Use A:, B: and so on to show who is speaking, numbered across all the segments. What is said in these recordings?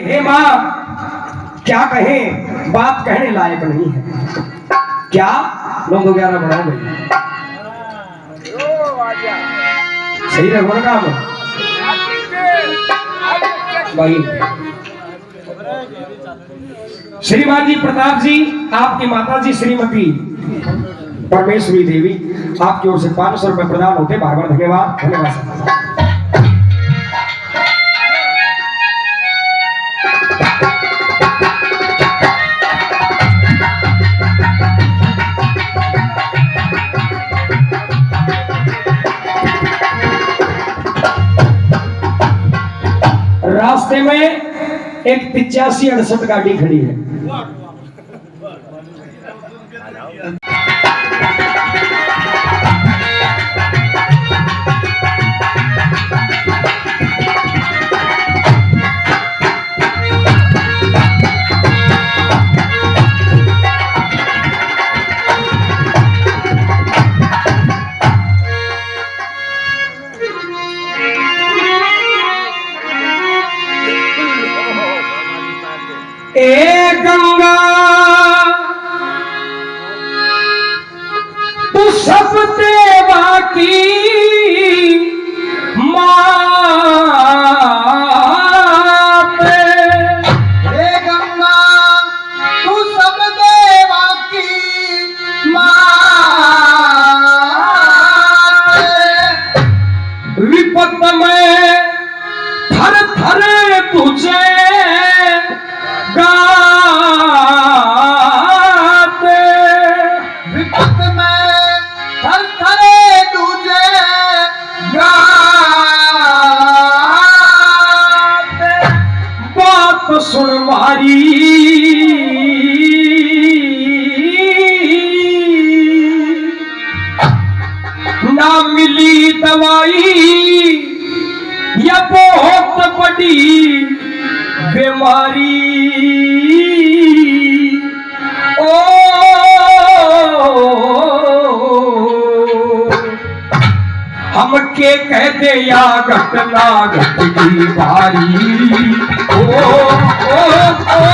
A: हे माँ क्या कहें, बात कहने लायक नहीं है। क्या 9-11 बढ़ाओ भाई, सही रखो ना काम भाई। श्रीमान जी प्रताप जी, आपकी माता जी श्रीमती परमेश्वरी देवी, आपकी ओर से 500 रुपए प्रदान होते। बार बार धन्यवाद। धन्यवाद। रास्ते में एक 85-68 गाड़ी खड़ी है। ए गंगा तू सब देवा की मात,
B: हे गंगा तू सब देवा की मात,
A: विपत में थर थर तुझे गाते,
B: विपत में थर थर तुझे गाते,
A: बात सुन मारी ना मिली दवाई, या बहुत बड़ी बीमारी। ओ हमके कहते या घटना घट की बारी। ओ ओ ओ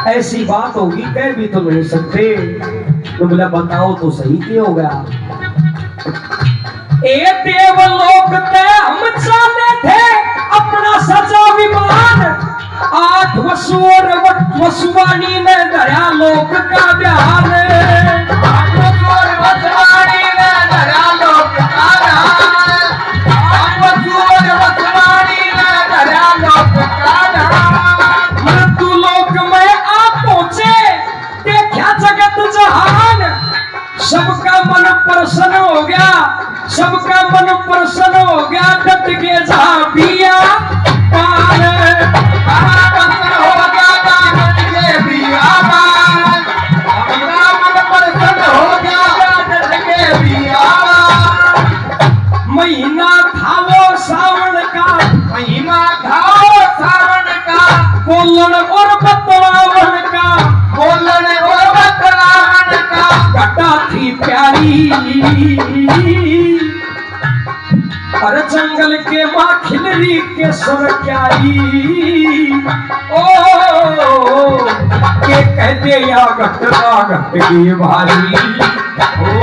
A: ऐसी बात होगी कह भी तो नहीं सकते। तो बोला बताओ तो सही क्या होगा। ए देवलोक ते हम चाहते थे अपना सजा विमान, 8 वसुर वसुवानी ने दया लोक का ध्यान,
B: 8 वसुर वसुवानी ने दया लोक का ध्यान, 8 वसुर वसुवानी ने दया लोक का ध्यान।
A: मृत्यु लोक में आ पहुंचे देखा जगत जहान, सबका मन प्रसन्न हो गया, सबका मन प्रसन्न हो गया। डट के जा पिया पान,
B: प्रसन्न हो गया डट के पिया पान, सबका मन प्रसन्न हो गया डट के पिया पान।
A: महीना था वो सावन का,
B: महीना था वो सावन का,
A: बोलन और बतलावन का,
B: बोलन और बतलावन का।
A: घटा थी प्यारी और जंगल के माँ खिलरी के सुर क्यारी। ओ के कहते या घटना घट की भारी। ओ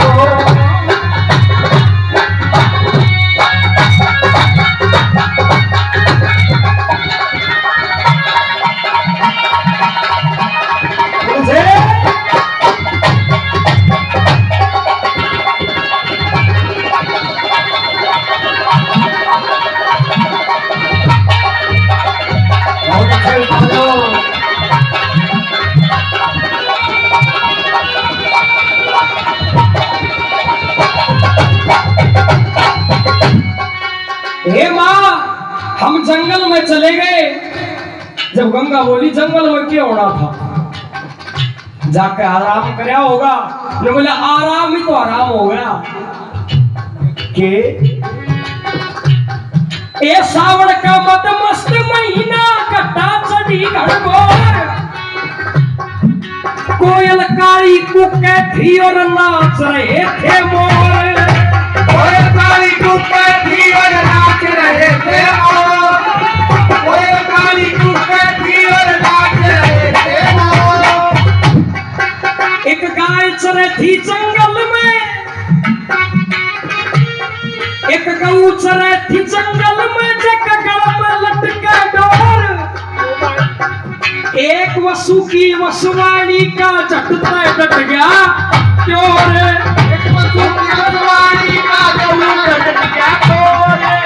A: हे माँ, हम जंगल में चले गए। जब गंगा बोली जंगल में क्या होना था, जाके आराम करया होगा। ने बोले आराम ही तो आराम हो गया के ए सावन का मत मस्त महीना, कट्टा चढ़ी घड़गोर, कोयल काली कुके थी और नाच रहे थे मोर।
B: कोयल काली कुके थी और नाच रहे थे मोर। कोयल काली कुके थी और नाच रहे थे मोर।
A: एक गाय चरे थी जंगल में, एक गऊ चरे थी जंगल में, जग गल में लटका डोर। एक वसु की वसुवाणी का झटता डट गया क्यों रे।
B: एक वसु की वसुवाणी का गऊ डट गया क्यों रे।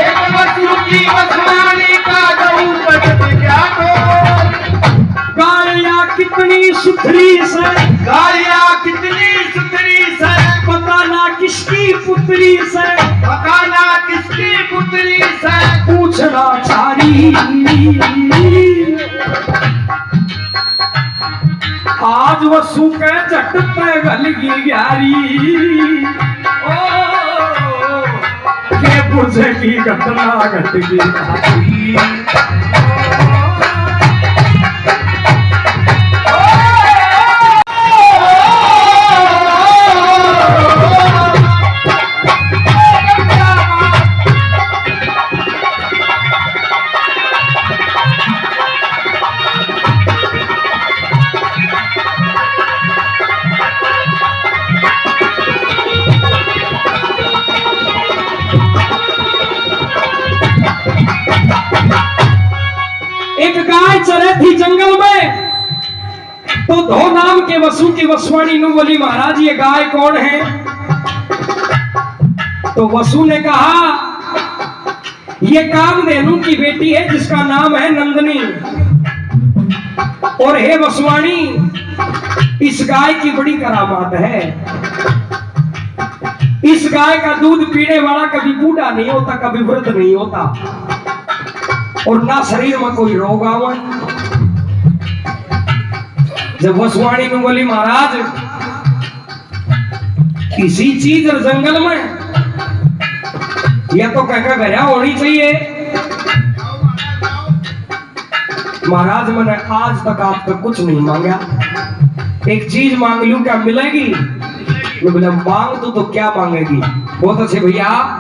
B: एक वसु की वसुवाणी का गऊ डट गया क्यों रे।
A: गालियां कितनी सुथरी से,
B: गालियां कितनी सुथरी से,
A: पता ना किसकी पुत्री से,
B: पता ना किसकी पुत्री से,
A: पूछना चारी। आज वसु के झट पे गलगी ग्यारी, ओ के बुझे की घटना घट गई। एक गाय चरे थी जंगल में, तो धो नाम के वसु की वसुवाणी नु बोली महाराज ये गाय कौन है। तो वसु ने कहा ये कामधेनु की बेटी है जिसका नाम है नंदिनी। और हे वसुवाणी इस गाय की बड़ी करामात है। इस गाय का दूध पीने वाला कभी बूढ़ा नहीं होता, कभी वृद्ध नहीं होता, और ना शरीर में कोई रोग आवे। जब वसुवाणी ने बोली महाराज किसी चीज और जंगल में या तो कहकर गया होनी चाहिए। महाराज मैंने आज तक आपसे कुछ नहीं मांगा, एक चीज मांग लूं क्या मिलेगी। मैं बोला मांग तो क्या मांगेगी। बहुत अच्छे भैया,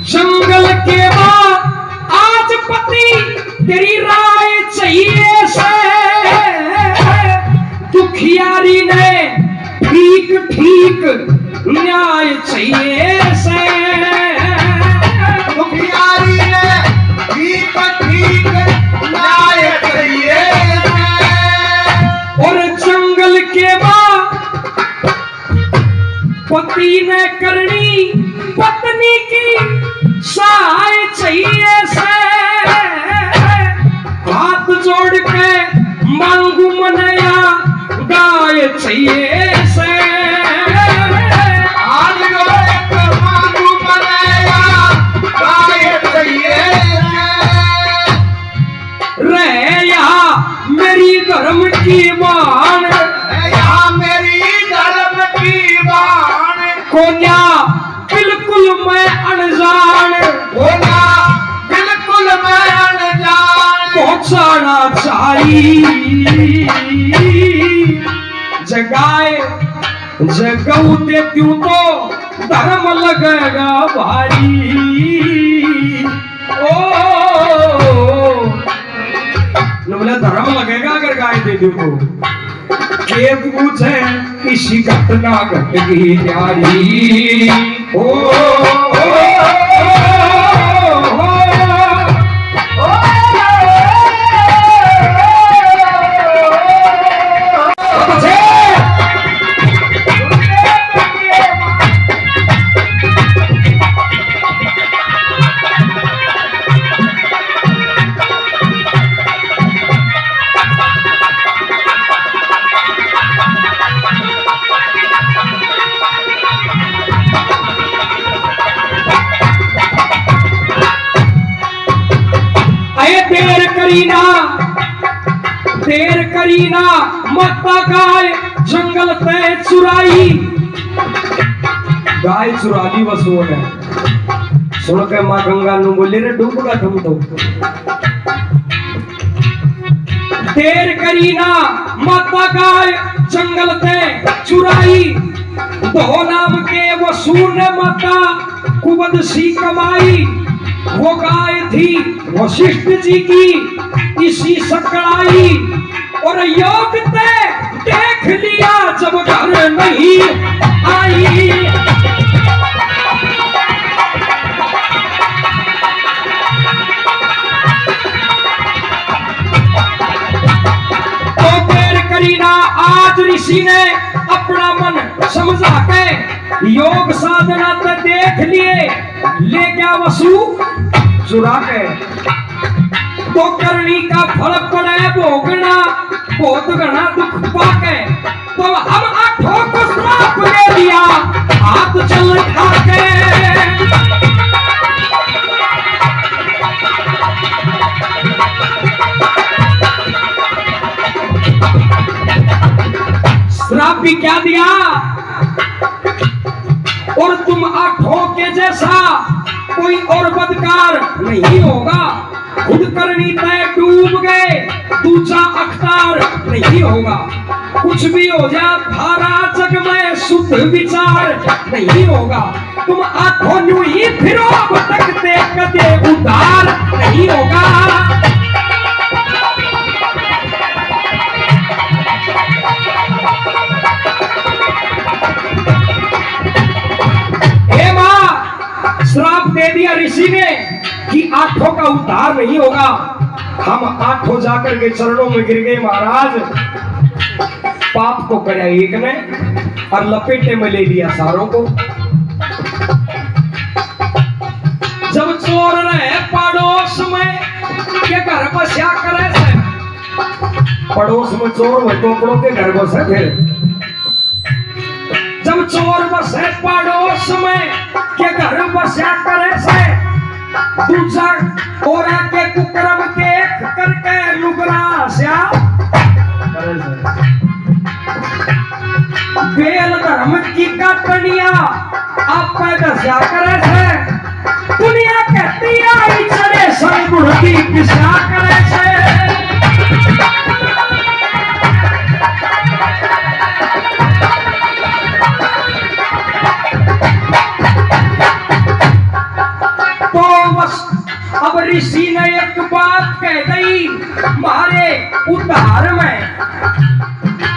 A: जंगल के बाद आज पति तेरी राय चाहिए से, दुखियारी ने ठीक ठीक न्याय चाहिए से।
B: दुखियारी ने ठीक ठीक न्याय चाहिए से।
A: और जंगल के बाद पति ने करनी पत्नी की सहाय चाहिए से। हाथ जोड़ के मांगू मनया गाय चाहिए से।
B: हाथ जोड़ के मांगू मनया गाय चाहिए से।
A: रहे यहाँ मेरी धर्म की बाण,
B: यहाँ मेरी धर्म की बाण।
A: कोन्या बिल्कुल मैं अनजान,
B: होना बिल्कुल मैं अनजान।
A: पहुंचाना चाहिए जगाए जगऊ देत्यू तो धर्म लगेगा भारी। ओ बोले धर्म लगेगा अगर गाय दे दू तो। के पूछे इसी घटना घट गई प्यारी। करीना माता गाय जंगल ते चुराई। गाय चुरा ली वसुओं ने। सुन के माँ गंगा नु बोले रे डूबगा तुम तो। देर करीना माता गाय जंगल ते चुराई। दो नाम के वसु ने माता कुबद सी कमाई। वो गाय थी वशिष्ठ जी की इसी सकड़ाई। और योग ते देख लिया जब घर नहीं आई। तो देर करीना आज ऋषि ने अपना मन समझा के योग साधना ते देख लिए। ले गया वसु चुरा के। तो करनी का फल पड़े भोगना बहुत घना दुख पाके। तो हम आठों को श्राप ले लिया हाथ चल खाके। श्राप भी क्या दिया। और तुम आठों के जैसा कोई और बदकार नहीं होगा। खुद करनी तय डूब गए दूसरा अख्तार नहीं होगा। कुछ भी हो जाए धारा जग में शुद्ध विचार नहीं होगा। तुम आंखों न्यू ही फिरो भटकते कदे उधार नहीं होगा। हे मां श्राप दे दिया ऋषि ने कि आठों का उद्धार नहीं होगा। हम आठों जाकर के चरणों में गिर गए महाराज। पाप को कराया एक ने और लपेटे में ले लिया सारों को। जब चोर रहे पड़ोस में के घर बसा करे से। पड़ोस में चोर हुए तो अपनों के घर बसे फिर। जब चोर बसे पड़ोस में के घर बसा करे से। दूसरा और के कुकरम के करके लुगरा स्या बेल धर्म की कटनिया आप दस्या करे से। दुनिया कहती आई चढ़े संगुण की किस्सा करे से। अब ऋषि ने एक बात कह दी हमारे उद्धार में।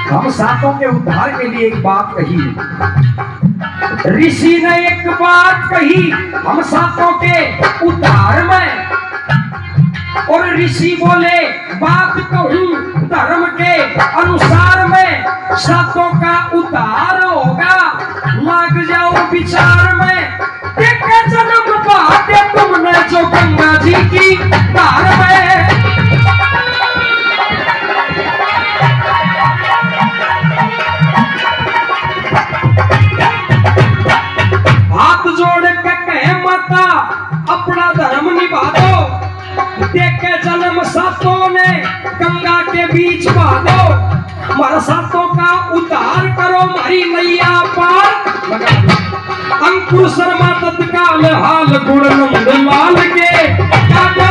A: हम सातों के उद्धार के लिए एक बात कही। ऋषि ने एक बात कही हम सातों के उद्धार में। और ऋषि बोले बात कहूं धर्म के अनुसार में सातों का उद्धार होगा। लग जाओ विचार में देखे जन्म पाते तुमने जो गंगा जी की धार में। हाथ जोड़ के कहे माता अपना धर्म निभा दो। देखे जन्म सातों ने गंगा के बीच बहा दो। हमारा सातों का उद्धार करो हमारी नैया पार लगा दो। अंकुर शर्मा तत्काल हाल गुण नंद लाल के काटो।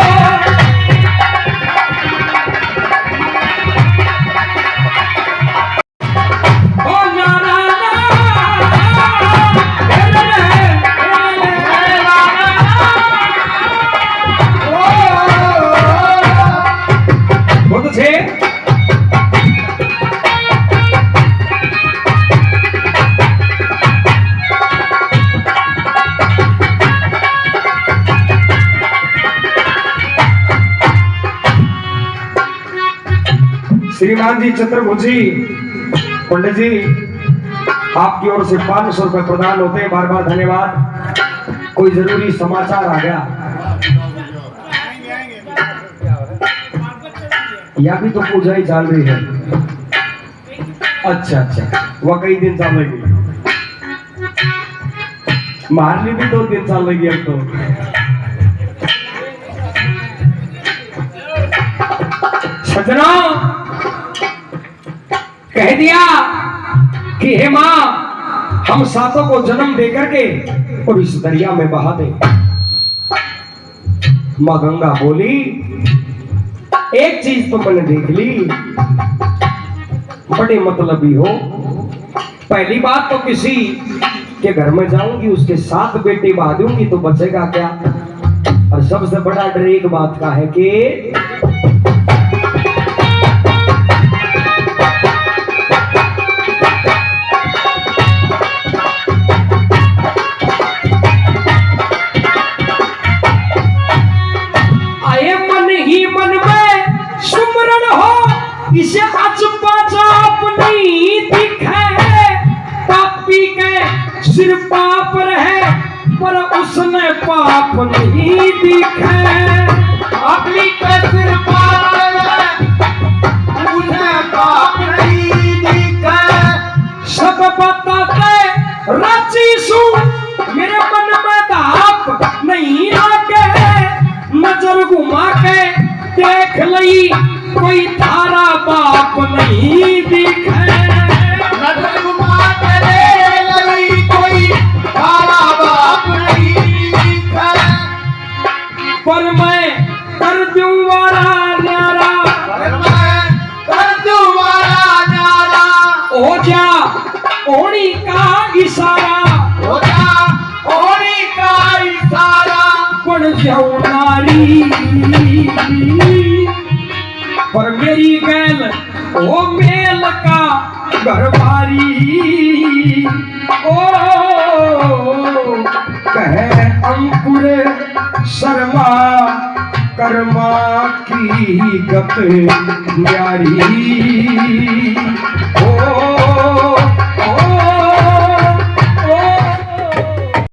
A: ओ नारा बहुत अच्छे। श्रीमान जी चतुर्भुजी पंडित जी आपकी ओर से 500 रुपए प्रदान होते हैं। बार बार धन्यवाद। कोई जरूरी समाचार आ गया या भी तो पूजा ही चल रही है। अच्छा अच्छा वह कई दिन चलेगी। मारली भी 2 दिन चलेगी अब तो। सजना कह दिया कि हे मां, हम सातों को जन्म दे करके और इस दरिया में बहा दे। मां गंगा बोली, एक चीज तो मैंने देख ली, बड़े मतलबी हो। पहली बात तो किसी के घर में जाऊंगी, उसके 7 बेटे बहा दूंगी तो बचेगा क्या। और सबसे बड़ा डर एक बात का है कि इसे अचपाचा अपनी दिखे, पापी के सिर पाप रहे पर उसने पाप नहीं दिखे।
B: पापी के सिर पाप रहे, उसने पाप नहीं दिखे।
A: सब बताते राची सू, मेरे मन में धाप नहीं आके। नजर घुमा के देख लई, कोई तारा बाप नहीं दिखे।
B: नजर घुमा के देख लई, कोई तारा बाप नहीं दिखे।
A: पर मैं कर दूं वाला न्यारा,
B: पर मैं कर दूं वाला न्यारा।
A: हो जा ओणी का इशारा,
B: हो जा ओणी का इशारा।
A: बन जाऊं नारी, पर मेरी गैल ओ मेल का घरवारी। ओ कहे अंकुर शर्मा, कर्मा की गत न्यारी। ओ